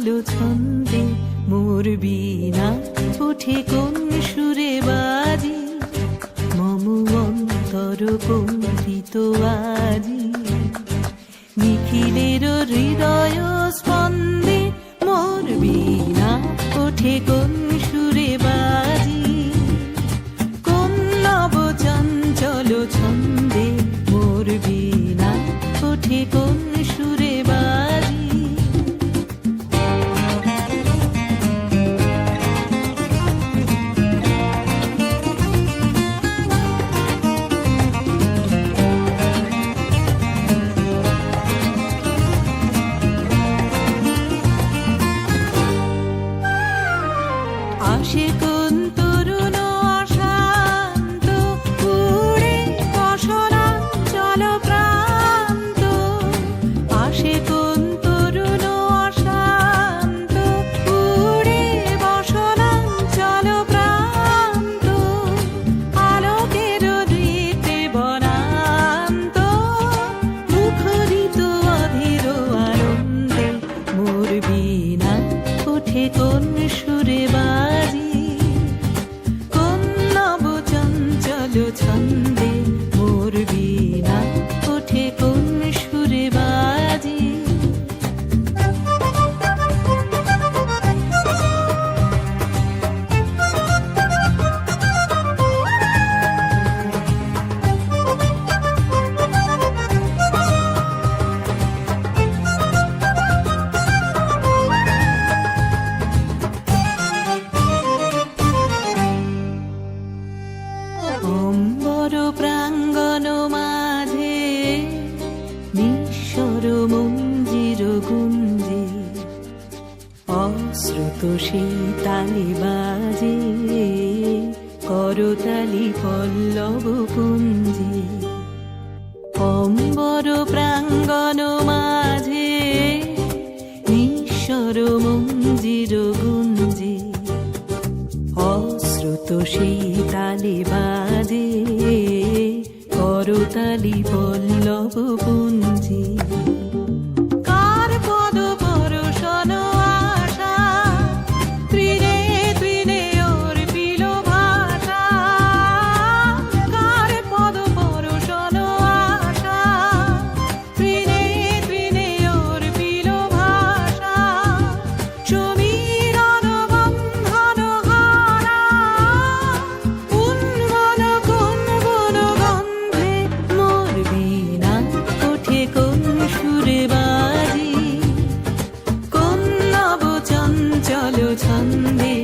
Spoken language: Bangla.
ছন্দে মোর বীণা ওঠে কোন সুরে বাজি মম অন্তর কম্পিত আজি নিখিলের হৃদয় স্পন্দে মোর বীণা ওঠে কোন সুরে বাজি কোন নব চঞ্চল ছন্দে মোর বীণা ওঠে কোন সুরে বাজি আসে কোন তরুণ অশান্ত উড়ে বসনাঞ্চল প্রান্ত আসে কোন তরুণ অশান্ত উড়ে বসনাঞ্চল প্রান্ত আলোকের নৃত্যে বনান্ত মুখরিত অধীর আনন্দে মোর বীণা ওঠে কোন সুরে বাজি কোন নব চঞ্চল ছন্দে মোর বীণা ওঠে কোন সুরে বাজি অম্বর প্রাঙ্গণ মাঝে নিঃস্বর মঞ্জির গুঞ্জে অশ্রুত সেই তালি বাজে করতালি পল্লব পুঞ্জে অম্বর প্রাঙ্গণ মাঝে নিঃস্বর মঞ্জির গুঞ্জে অশ্রুত সেই তালি বাজে করতালি পল্লব পুঞ্জে কার পদ পরশন আশা তৃণে তৃণে অর্পিল ভাষা কার পদ পরশন আশা তৃণে তৃণে অর্পিল ভাষা সমীরণ বন্ধন হারা উন্মন কোন বন গন্ধে মোর বীণা ওঠে কোন সুরে বাজি কোন নব চঞ্চল ছন্দে